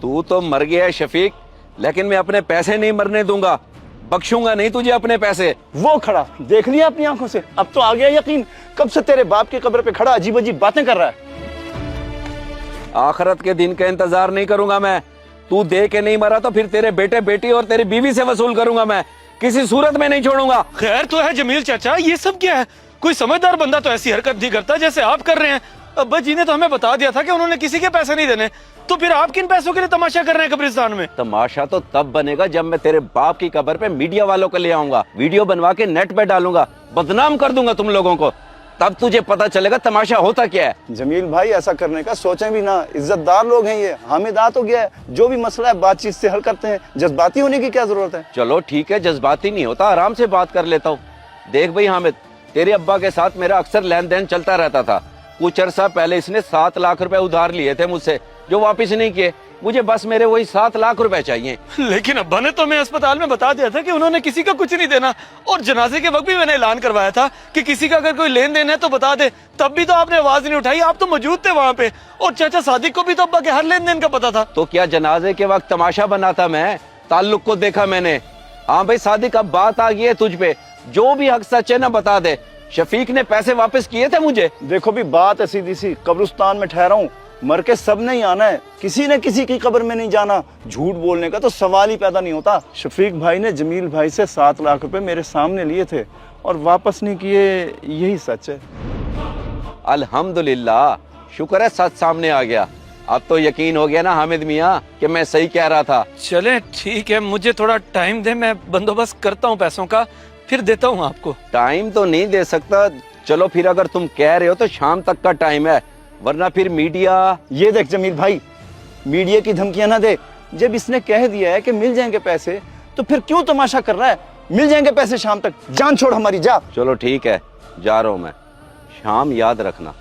तू तो मर गया है शफीक, लेकिन मैं अपने पैसे नहीं मरने दूंगा। बख्शूंगा नहीं तुझे अपने पैसे। वो खड़ा देख लिया अपनी आंखों से, अब तो आ गया यकीन। कब से तेरे बाप की कब्र पे खड़ा अजीब अजीब बातें कर रहा है। आखिरत के दिन का इंतजार नहीं करूंगा मैं। तू दे के नहीं मरा तो फिर तेरे बेटे बेटी और तेरी बीवी से वसूल करूंगा मैं। किसी सूरत में नहीं छोड़ूंगा। खैर तो है जमील चाचा, ये सब क्या है? कोई समझदार बंदा तो ऐसी हरकत नहीं करता जैसे आप कर रहे हैं। अब्बा जी ने तो हमें बता दिया था कि उन्होंने किसी के पैसे नहीं देने, तो फिर आप किन पैसों के लिए तमाशा कर रहे हैं कब्रिस्तान में? तमाशा तो तब बनेगा जब मैं तेरे बाप की कब्र पे मीडिया वालों को ले आऊंगा, वीडियो बनवा के नेट पे डालूंगा, बदनाम कर दूंगा तुम लोगों को। तब तुझे पता चलेगा तमाशा होता क्या है। जमील भाई ऐसा करने का सोचें भी ना, इज्जतदार लोग हैं ये। हामिद आ तो गया है, जो भी मसला है बातचीत से हल करते हैं। जज्बाती होने की क्या जरूरत है? चलो ठीक है, जज्बाती नहीं होता, आराम से बात कर लेता हूँ। देख भाई हामिद, तेरे अब्बा के साथ मेरा अक्सर लेन देन चलता रहता था। कुछ अर्सा पहले इसने 7 लाख रुपए उधार लिए थे मुझसे, जो वापस नहीं किए। मुझे बस मेरे वही 7 लाख रुपए चाहिए। लेकिन अब्बा ने तो मैं अस्पताल में बता दिया था कि उन्होंने किसी का कुछ नहीं देना, और जनाजे के वक्त भी मैंने ऐलान करवाया था कि किसी का अगर कोई लेन देन है तो बता दे। तब भी तो आपने आवाज नहीं उठाई, आप तो मौजूद थे वहाँ पे, और चाचा सादिक को भी तो अब्बा के हर लेन देन का पता था। तो क्या जनाजे के वक्त तमाशा बनाता मैं? ताल्लुक को देखा मैंने। हाँ भाई सादिक, अब बात आ गई है तुझ पे, जो भी हक सच है ना बता दे। शफीक ने पैसे वापस किए थे मुझे। देखो भी बात है सीधी सी, कब्रिस्तान में ठहरा हूँ, मर के सब नहीं आना है, किसी ने किसी की कब्र में नहीं जाना। झूठ बोलने का तो सवाल ही पैदा नहीं होता। शफीक भाई ने जमील भाई से 7 लाख रुपए मेरे सामने लिए थे और वापस नहीं किए, यही सच है। अल्हम्दुलिल्लाह, शुक्र है सच सामने आ गया। अब तो यकीन हो गया ना हामिद मियाँ कि मैं सही कह रहा था। चले ठीक है, मुझे थोड़ा टाइम दे, मैं बंदोबस्त करता हूँ पैसों का, फिर देता हूँ आपको। टाइम तो नहीं दे सकता। चलो फिर अगर तुम कह रहे हो तो शाम तक का टाइम है, वरना फिर मीडिया। ये देख जमील भाई, मीडिया की धमकियां ना दे। जब इसने कह दिया है कि मिल जाएंगे पैसे, तो फिर क्यों तमाशा कर रहा है? मिल जाएंगे पैसे शाम तक, जान छोड़ हमारी, जा। चलो ठीक है, जा रहा हूं मैं, शाम याद रखना।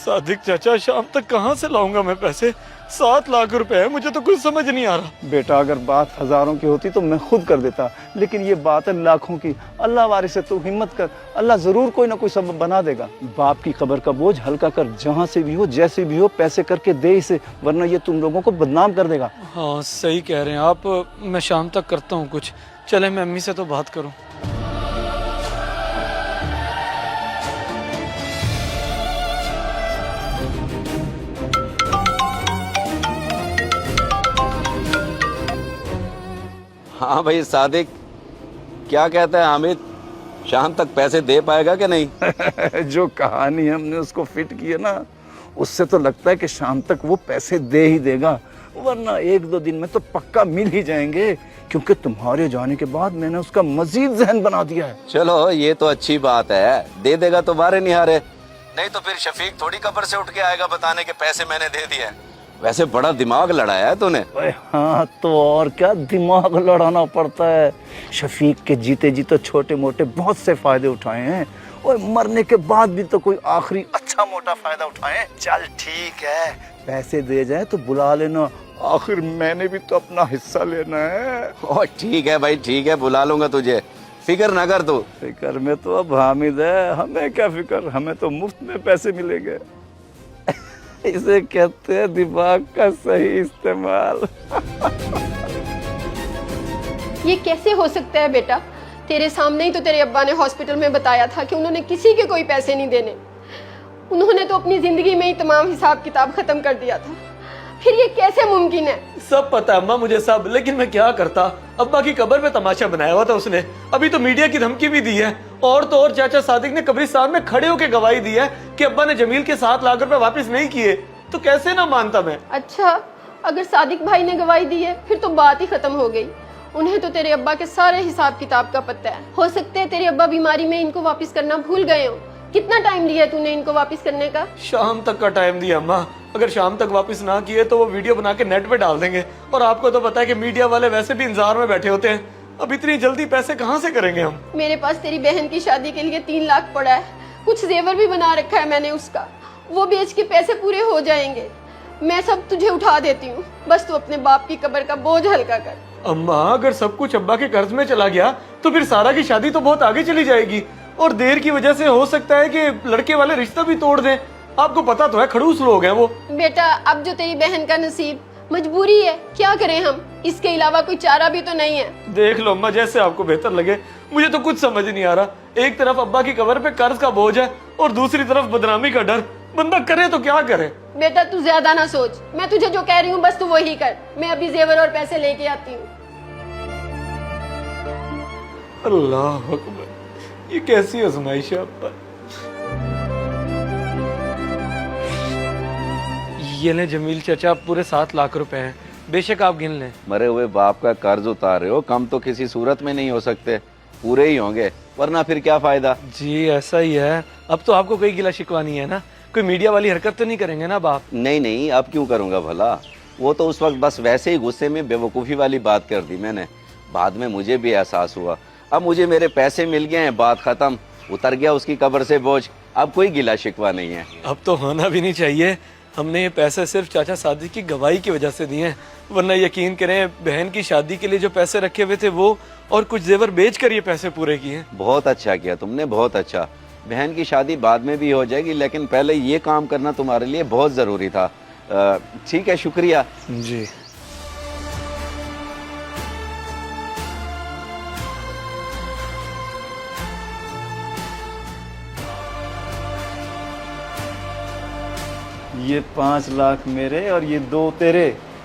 सादिक चाचा, शाम तक कहाँ से लाऊंगा मैं पैसे? 7 लाख रुपए है, मुझे तो कुछ समझ नहीं आ रहा। बेटा अगर बात हजारों की होती तो मैं खुद कर देता, लेकिन ये बात है लाखों की। अल्लाह वारिस है, तू हिम्मत कर, अल्लाह जरूर कोई ना कोई सबब बना देगा। बाप की कब्र का बोझ हल्का कर, जहाँ से भी हो जैसे भी हो पैसे करके दे इसे, वरना ये तुम लोगों को बदनाम कर देगा। हाँ सही कह रहे हैं आप, मैं शाम तक करता हूँ कुछ। चले मैं अम्मी से तो बात करूँ। हाँ भाई सादिक, क्या कहता है हामिद, शाम तक पैसे दे पाएगा कि नहीं? जो कहानी हमने उसको फिट की है ना, उससे तो लगता है कि शाम तक वो पैसे दे ही देगा, वरना 1-2 दिन में तो पक्का मिल ही जाएंगे, क्योंकि तुम्हारे जाने के बाद मैंने उसका मजीद जहन बना दिया है। चलो ये तो अच्छी बात है, दे देगा तो बारे नहीं हारे। नहीं तो फिर शफीक थोड़ी कब्र से उठ के आएगा बताने के पैसे मैंने दे दिए। वैसे बड़ा दिमाग लड़ाया है तूने। हाँ तो और क्या दिमाग लड़ाना पड़ता है। शफीक के जीते जी तो छोटे मोटे बहुत से फायदे उठाए हैं, और मरने के बाद भी तो कोई आखिरी अच्छा मोटा फायदा उठाए। चल ठीक है, पैसे दे जाए तो बुला लेना, आखिर मैंने भी तो अपना हिस्सा लेना है। ओ ठीक है भाई, ठीक है, बुला लूंगा तुझे, फिक्र ना कर तू। फिक्र में तो अब हामिद है, हमें क्या फिक्र, हमें तो मुफ्त में पैसे मिलेंगे। इसे कहते हैं दिमाग का सही इस्तेमाल। ये कैसे हो सकता है बेटा? तेरे सामने ही तो तेरे अब्बा ने हॉस्पिटल में बताया था कि उन्होंने किसी के कोई पैसे नहीं देने। उन्होंने तो अपनी जिंदगी में ही तमाम हिसाब किताब खत्म कर दिया था, फिर ये कैसे मुमकिन है? सब पता है अम्मा मुझे सब, लेकिन मैं क्या करता। अब्बा की कब्र पे तमाशा बनाया हुआ था उसने, अभी तो मीडिया की धमकी भी दी है, और तो और चाचा सादिक ने कब्रिस्तान में खड़े होकर गवाही दी है कि अब्बा ने जमील के 7 लाख रुपए वापस नहीं किए। तो कैसे ना मानता मैं? अच्छा, अगर सादिक भाई ने गवाही दी है फिर तो बात ही खत्म हो गई। उन्हें तो तेरे अब्बा के सारे हिसाब किताब का पता है। हो सकता है तेरे अब्बा बीमारी में इनको वापस करना भूल गए हो। कितना टाइम लिया तूने इनको वापस करने का? शाम तक का टाइम दिया अम्मा, अगर शाम तक वापस ना किए तो वो वीडियो बना के नेट पे डाल देंगे, और आपको तो पता है कि मीडिया वाले वैसे भी इंतजार में बैठे होते हैं। अब इतनी जल्दी पैसे कहाँ से करेंगे हम? मेरे पास तेरी बहन की शादी के लिए 3 लाख पड़ा है, कुछ जेवर भी बना रखा है मैंने उसका, वो बेच के पैसे पूरे हो जाएंगे। मैं सब तुझे उठा देती हूँ, बस तू अपने बाप की कब्र का बोझ हल्का कर। अम्मा अगर सब कुछ अब्बा के कर्ज में चला गया तो फिर सारा की शादी तो बहुत आगे चली जाएगी और देर की वजह से हो सकता है कि लड़के वाले रिश्ता भी तोड़ दें। आपको पता तो है खड़ूस लोग हैं वो। बेटा अब जो तेरी बहन का नसीब, मजबूरी है, क्या करें हम, इसके अलावा कोई चारा भी तो नहीं है। देख लो अम्मा, जैसे आपको बेहतर लगे, मुझे तो कुछ समझ नहीं आ रहा। एक तरफ अब्बा की कब्र पे कर्ज का बोझ है और दूसरी तरफ बदनामी का डर। बंदा करे तो क्या करे। बेटा तू ज्यादा ना सोच, मैं तुझे जो कह रही हूँ बस तू वही कर। मैं अभी जेवर और पैसे लेके आती हूँ। अल्लाह अकबर, ये कैसी आजमाइश है अब्बा। ये ले जमील चाचा, पूरे 7 लाख रुपए हैं, बेशक आप गिन लें। मरे हुए बाप का कर्ज उतार रहे हो, कम तो किसी सूरत में नहीं हो सकते, पूरे ही होंगे, वरना फिर क्या फायदा। जी ऐसा ही है। अब तो आपको कोई गिला शिकवा नहीं है ना, कोई मीडिया वाली हरकत तो नहीं करेंगे ना बाप। नहीं नहीं, अब क्यों करूंगा भला। वो तो उस वक्त बस वैसे ही गुस्से में बेवकूफ़ी वाली बात कर दी मैंने। बाद में मुझे भी एहसास हुआ। अब मुझे मेरे पैसे मिल गए हैं, बात खत्म, उतर गया उसकी कब्र से बोझ। अब कोई गिला शिकवा नहीं है। अब तो होना भी नहीं चाहिए। हमने ये पैसे सिर्फ चाचा सादिक की गवाही की वजह से दिए हैं, वरना यकीन करें बहन की शादी के लिए जो पैसे रखे हुए थे वो और कुछ जेवर बेच कर ये पैसे पूरे किए। बहुत अच्छा किया तुमने, बहुत अच्छा। बहन की शादी बाद में भी हो जाएगी, लेकिन पहले ये काम करना तुम्हारे लिए बहुत ज़रूरी था। ठीक है, शुक्रिया। जी ये 5 लाख मेरे और ये 2 तेरे।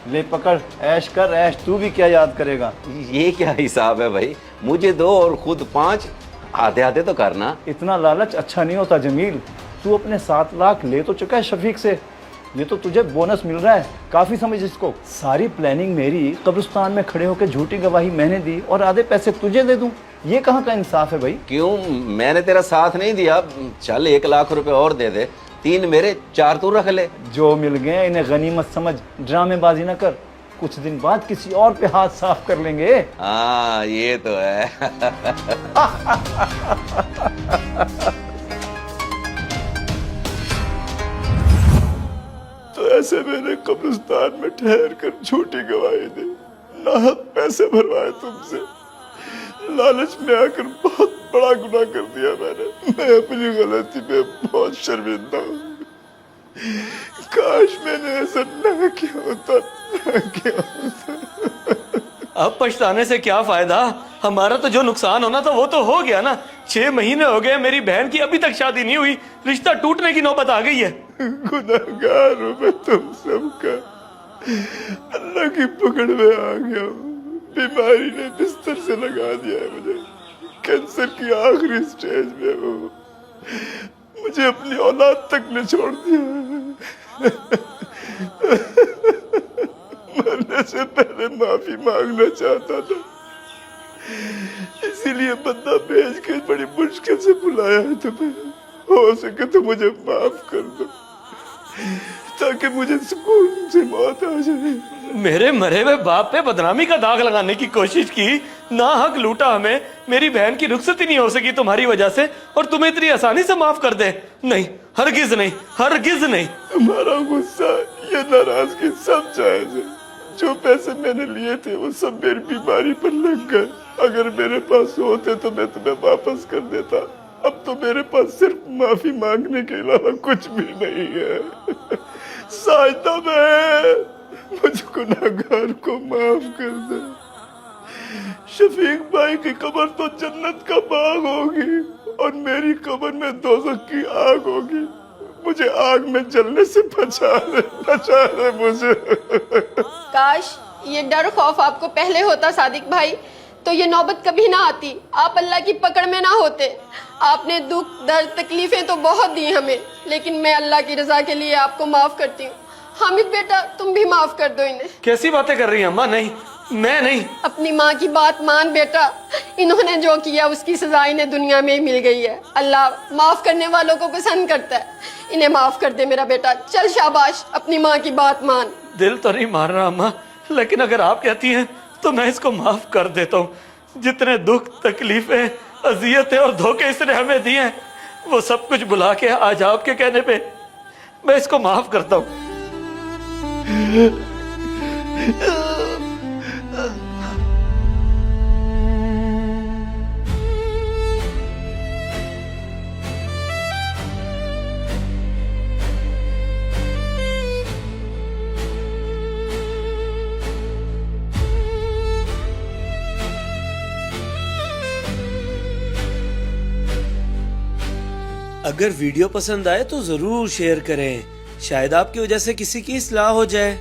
ले पकड़, ऐश कर ऐश, तू भी क्या याद करेगा। ये क्या हिसाब है भाई, मुझे 2 और खुद 5, आधे आधे तो करना। इतना लालच अच्छा नहीं होता जमील। तू अपने 7 लाख ले तो चुका है शफीक से, ये तो तुझे बोनस मिल रहा है। काफी समझ इसको। सारी प्लानिंग मेरी, कब्रिस्तान में खड़े होकर झूठी गवाही मैंने दी और आधे पैसे तुझे दे दूं, ये कहाँ का इंसाफ है भाई। क्यों, मैंने तेरा साथ नहीं दिया। चल 1 लाख रुपए और दे दे, 3 मेरे 4 तू रख ले। जो मिल गए इन्हें गनीमत समझ, ड्रामेबाजी न कर। कुछ दिन बाद किसी और पे हाथ साफ कर लेंगे। हाँ ये तो है। तो ऐसे मैंने कब्रिस्तान में ठहर कर झूठी गवाही दी, नाहक पैसे भरवाए तुमसे। लालच में आकर बहुत बड़ा गुनाह कर दिया मैंने। मैं अपनी गलती पे बहुत शर्मिंदा हूँ। काश मैंने ऐसा ना किया होता, ना किया होता। अब पछताने से क्या फायदा। हमारा तो जो नुकसान होना था वो तो हो गया ना। 6 महीने हो गए मेरी बहन की अभी तक शादी नहीं हुई, रिश्ता टूटने की नौबत आ गई है। गुनहगार हूँ मैं तुम सबका, अल्लाह की पकड़ में आ गया हूँ। बीमारी ने बिस्तर से लगा दिया है मुझे, कैंसर की आखिरी स्टेज में हूँ। मुझे अपनी औलाद तक ने छोड़ दिया है। मरने से पहले माफी मांगना चाहता था, इसीलिए बंदा भेज के बड़ी मुश्किल से बुलाया है तुम्हें। हो सके तो मुझे माफ कर दो, ताकि मुझे सुकून से मौत आ जाए। मेरे मरे हुए बाप पे बदनामी का दाग लगाने की कोशिश की, ना हक लूटा हमें। मेरी बहन की रुखसत ही नहीं हो सकी तुम्हारी वजह से, और तुम्हें इतनी आसानी से माफ कर दे। नहीं, हरगिज नहीं, हरगिज नहीं। तुम्हारा गुस्सा, ये नाराजगी सब जायज है। जो पैसे मैंने लिए थे वो सब मेरी बीमारी पर लग गए। अगर मेरे पास होते तो मैं तुम्हें वापस कर देता। अब तो मेरे पास सिर्फ माफी मांगने के अलावा कुछ भी नहीं है। साजदा मैं, मुझ गुनाहगार को माफ कर दे। शफीक भाई की कब्र तो जन्नत का बाग होगी और मेरी कब्र में दोज़ख की आग होगी। मुझे आग में जलने से बचा ले मुझे। काश ये डर खौफ आपको पहले होता सादिक भाई, तो ये नौबत कभी ना आती, आप अल्लाह की पकड़ में ना होते। आपने दुख दर्द तकलीफें तो बहुत दी हमें, लेकिन मैं अल्लाह की रजा के लिए आपको माफ करती हूँ। हामिद बेटा तुम भी माफ कर दो इन्हें। कैसी बातें कर रही हैं अम्मा। नहीं, मैं नहीं। अपनी माँ की बात मान बेटा, इन्होंने जो किया उसकी सजा इन्हें दुनिया में ही मिल गई है। अल्लाह माफ करने वालों को पसंद करता है। इन्हें माफ कर दे मेरा बेटा, चल शाबाश, अपनी माँ की बात मान। दिल तो नहीं मार रहा अम्मा, लेकिन अगर आप कहती हैं तो मैं इसको माफ कर देता हूँ। जितने दुख तकलीफें अजियतें और धोखे इसने हमें दिए हैं, वो सब कुछ भुला के आज आपके कहने पे मैं इसको माफ करता हूँ। अगर वीडियो पसंद आए तो जरूर शेयर करें, शायद आपकी वजह से किसी की इस्लाह हो जाए।